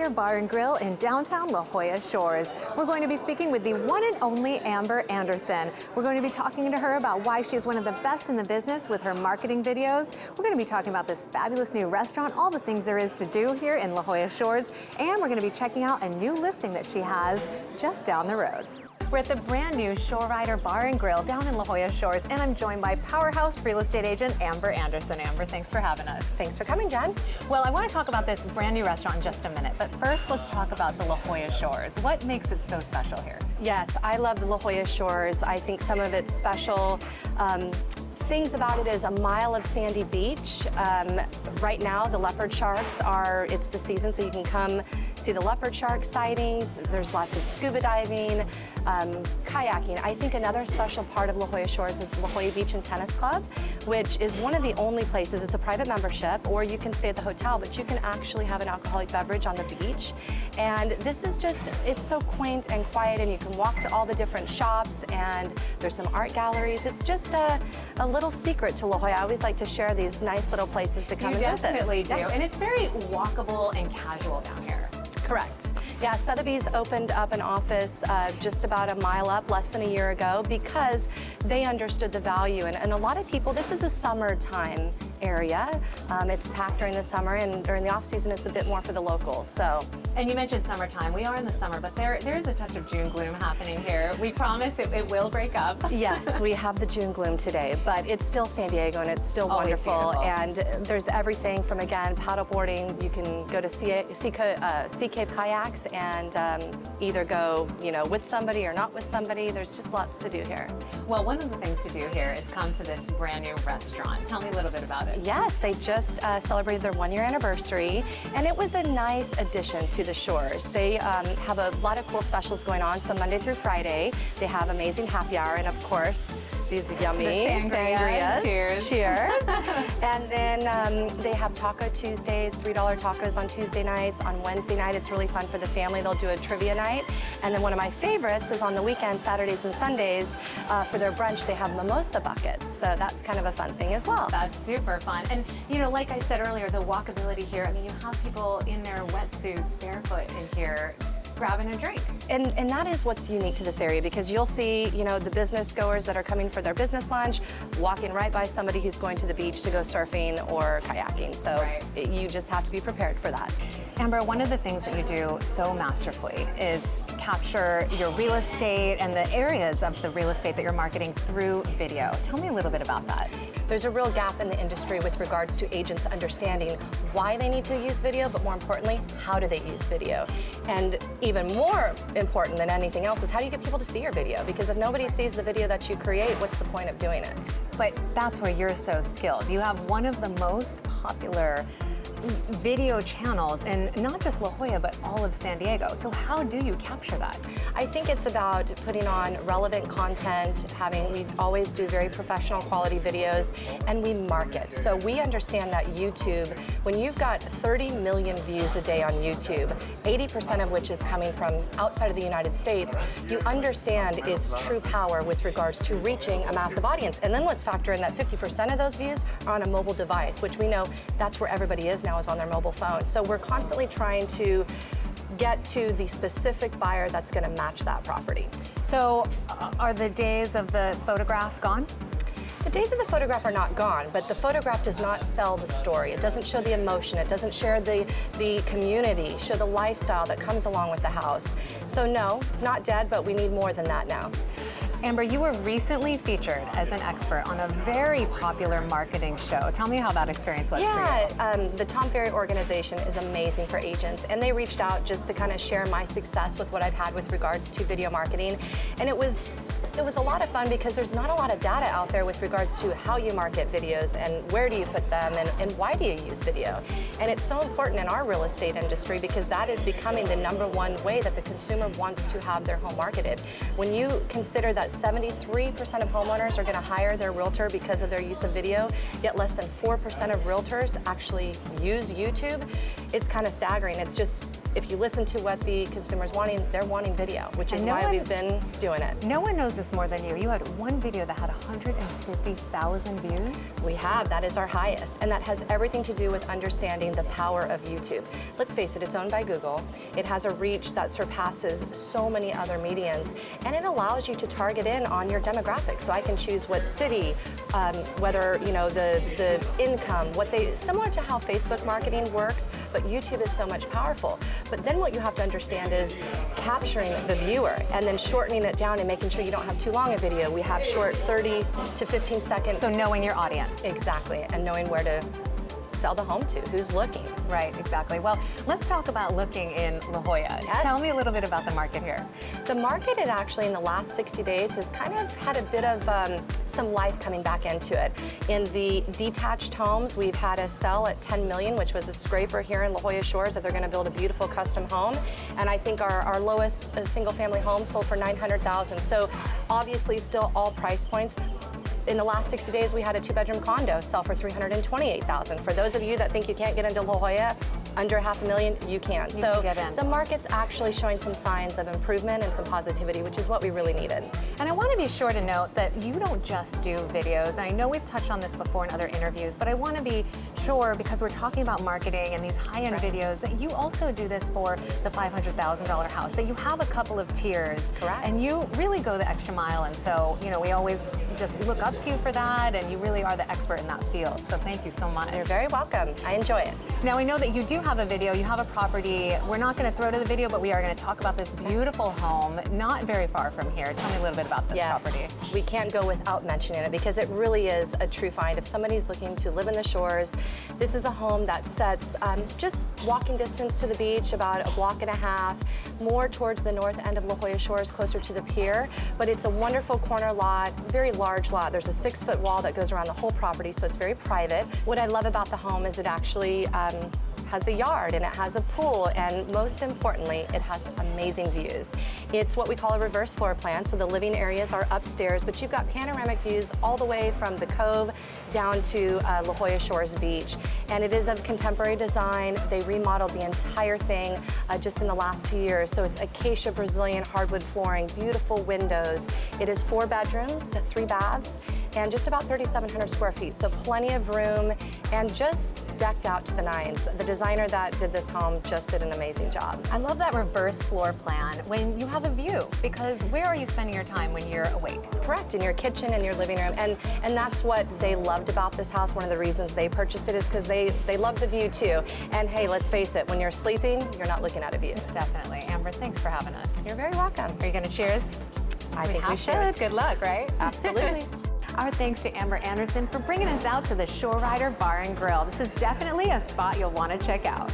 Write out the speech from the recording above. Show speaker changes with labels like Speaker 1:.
Speaker 1: ShoreRider Bar and Grill in downtown La Jolla Shores. We're going to be speaking with the one and only Amber Anderson. We're going to be talking to her about why she's one of the best in the business with her marketing videos. We're going to be talking about this fabulous new restaurant, all the things there is to do here in La Jolla Shores, and we're going to be checking out a new listing that she has just down the road. We're at the brand new ShoreRider Bar and Grill down in La Jolla Shores, and I'm joined by powerhouse real estate agent Amber Anderson. Amber, thanks for having us.
Speaker 2: Thanks for coming, Jen.
Speaker 1: Well, I want to talk about this brand new restaurant in just a minute, but first let's talk about the La Jolla Shores. What makes it so special here?
Speaker 2: Yes, I love the La Jolla Shores. I think some of its special things about it is a mile of sandy beach. Right now, the leopard sharks it's the season, so you can come see the leopard shark sightings. There's lots of scuba diving, kayaking. I think another special part of La Jolla Shores is the La Jolla Beach and Tennis Club, which is one of the only places, it's a private membership, or you can stay at the hotel, but you can actually have an alcoholic beverage on the beach. And this is just, it's so quaint and quiet, and you can walk to all the different shops, and there's some art galleries. It's just a little secret to La Jolla. I always like to share these nice little places to come and visit.
Speaker 1: You definitely do,
Speaker 2: Yes.
Speaker 1: and it's very walkable and casual down here.
Speaker 2: Correct. Yeah, Sotheby's opened up an office just about a mile up, less than a year ago, because they understood the value. And a lot of people, this is a summertime area. It's packed during the summer, and during the off season, it's a bit more for the locals. So.
Speaker 1: And you mentioned summertime. We are in the summer, but there's a touch of June gloom happening here. We promise it will break up.
Speaker 2: Yes, we have the June gloom today, but it's still San Diego, and it's still
Speaker 1: always
Speaker 2: wonderful.
Speaker 1: beautiful.
Speaker 2: And there's everything from, again, paddleboarding. You can go to Sea Cave kayaks and either go, with somebody or not with somebody. There's just lots to do here.
Speaker 1: Well, one of the things to do here is come to this brand new restaurant. Tell me a little bit about it.
Speaker 2: Yes, they just celebrated their 1-year anniversary, and it was a nice addition to the Shores. They have a lot of cool specials going on. So Monday through Friday, they have amazing happy hour, and of course, these yummy
Speaker 1: sangrias. Cheers.
Speaker 2: Cheers. And then they have Taco Tuesdays, $3 tacos on Tuesday nights. On Wednesday night, it's really fun for the family. They'll do a trivia night. And then one of my favorites is on the weekends, Saturdays and Sundays, for their brunch, they have mimosa buckets. So that's kind of a fun thing as well.
Speaker 1: That's super fun. And, like I said earlier, the walkability here, I mean, you have people in their wetsuits, barefoot in here, grabbing a drink.
Speaker 2: And that is what's unique to this area, because you'll see, the business goers that are coming for their business lunch walking right by somebody who's going to the beach to go surfing or kayaking. So you just have to be prepared for that.
Speaker 1: Amber, one of the things that you do so masterfully is capture your real estate and the areas of the real estate that you're marketing through video. Tell me a little bit about that.
Speaker 2: There's a real gap in the industry with regards to agents understanding why they need to use video, but more importantly, how do they use video? And even more important than anything else is, how do you get people to see your video? Because if nobody sees the video that you create, what's the point of doing it?
Speaker 1: But that's where you're so skilled. You have one of the most popular video channels in not just La Jolla, but all of San Diego. So how do you capture that?
Speaker 2: I think it's about putting on relevant content, we always do very professional quality videos, and we market. So we understand that YouTube, when you've got 30 million views a day on YouTube, 80% of which is coming from outside of the United States, you understand its true power with regards to reaching a massive audience. And then let's factor in that 50% of those views are on a mobile device, which we know that's where everybody is now, is on their mobile phone. So we're constantly trying to get to the specific buyer that's going to match that property.
Speaker 1: So are the days of the photograph gone?
Speaker 2: The days of the photograph are not gone, but the photograph does not sell the story. It doesn't show the emotion. It doesn't share the community, show the lifestyle that comes along with the house. So no, not dead, but we need more than that now.
Speaker 1: Amber, you were recently featured as an expert on a very popular marketing show. Tell me how that experience was for you.
Speaker 2: Yeah, the Tom Ferry organization is amazing for agents, and they reached out just to kind of share my success with what I've had with regards to video marketing. And it was a lot of fun because there's not a lot of data out there with regards to how you market videos and where do you put them and why do you use video. And it's so important in our real estate industry because that is becoming the #1 way that the consumer wants to have their home marketed. When you consider that 73% of homeowners are going to hire their realtor because of their use of video, yet less than 4% of realtors actually use YouTube, it's kind of staggering. It's just if you listen to what the consumer's wanting, they're wanting video, which is
Speaker 1: And no
Speaker 2: why
Speaker 1: one-
Speaker 2: we've been doing it.
Speaker 1: No one knows this more than you. You had one video that had 150,000 views.
Speaker 2: We have, that is our highest, and that has everything to do with understanding the power of YouTube. Let's face it, it's owned by Google. It has a reach that surpasses so many other mediums, and it allows you to target in on your demographics. So I can choose what city, whether, you know, the income, similar to how Facebook marketing works, but YouTube is so much powerful. But then what you have to understand is capturing the viewer and then shortening it down and making sure you don't have too long a video. We have short 30 to 15 seconds.
Speaker 1: So knowing your audience.
Speaker 2: Exactly, and knowing where to sell the home to, who's looking.
Speaker 1: Right, exactly. Well, let's talk about looking in La Jolla.
Speaker 2: Yes.
Speaker 1: Tell me a little bit about the market here.
Speaker 2: The market, it actually in the last 60 days has kind of had a bit of some life coming back into it. In the detached homes, we've had a sell at 10 million, which was a scraper here in La Jolla Shores that they're going to build a beautiful custom home. And I think our lowest single family home sold for 900,000. So obviously still all price points. In the last 60 days, we had a 2-bedroom condo sell for 328,000. For those of you that think you can't get into La Jolla, under $500,000, you can.
Speaker 1: So get in.
Speaker 2: The market's actually showing some signs of improvement and some positivity, which is what we really needed.
Speaker 1: And I want to be sure to note that you don't just do videos. And I know we've touched on this before in other interviews, but I want to be sure, because we're talking about marketing and these high-end videos, that you also do this for the $500,000 house, that you have a couple of tiers.
Speaker 2: Correct.
Speaker 1: And you really go the extra mile. And so, you know, we always just look up to you for that, and you really are the expert in that field. So thank you so much.
Speaker 2: You're very welcome. I enjoy it.
Speaker 1: Now, we know that you do have a video, you have a property. We're not going to throw to the video, but we are going to talk about this beautiful home not very far from here. Tell me a little bit about this property.
Speaker 2: We can't go without mentioning it because it really is a true find. If somebody's looking to live in the shores, this is a home that sets just walking distance to the beach, about a block and a half, more towards the north end of La Jolla Shores, closer to the pier. But it's a wonderful corner lot, very large lot. There's a 6-foot wall that goes around the whole property, so it's very private. What I love about the home is it actually has a yard and it has a pool, and most importantly, it has amazing views. It's what we call a reverse floor plan, so the living areas are upstairs, but you've got panoramic views all the way from the Cove down to La Jolla Shores Beach. And it is of contemporary design. They remodeled the entire thing just in the last 2 years. So it's acacia Brazilian hardwood flooring, beautiful windows. It is 4 bedrooms, 3 baths, and just about 3,700 square feet. So plenty of room and just decked out to the nines. The designer that did this home just did an amazing job.
Speaker 1: I love that reverse floor plan when you have a view, because where are you spending your time when you're awake?
Speaker 2: Correct, in your kitchen and your living room. And that's what they loved about this house. One of the reasons they purchased it is because they love the view too. And hey, let's face it, when you're sleeping, you're not looking at a view.
Speaker 1: Definitely. Amber, thanks for having us.
Speaker 2: You're very welcome.
Speaker 1: Are you going to cheers?
Speaker 2: I think we should.
Speaker 1: It's good luck, right?
Speaker 2: Absolutely.
Speaker 1: Our thanks to Amber Anderson for bringing us out to the ShoreRider Bar and Grill. This is definitely a spot you'll want to check out.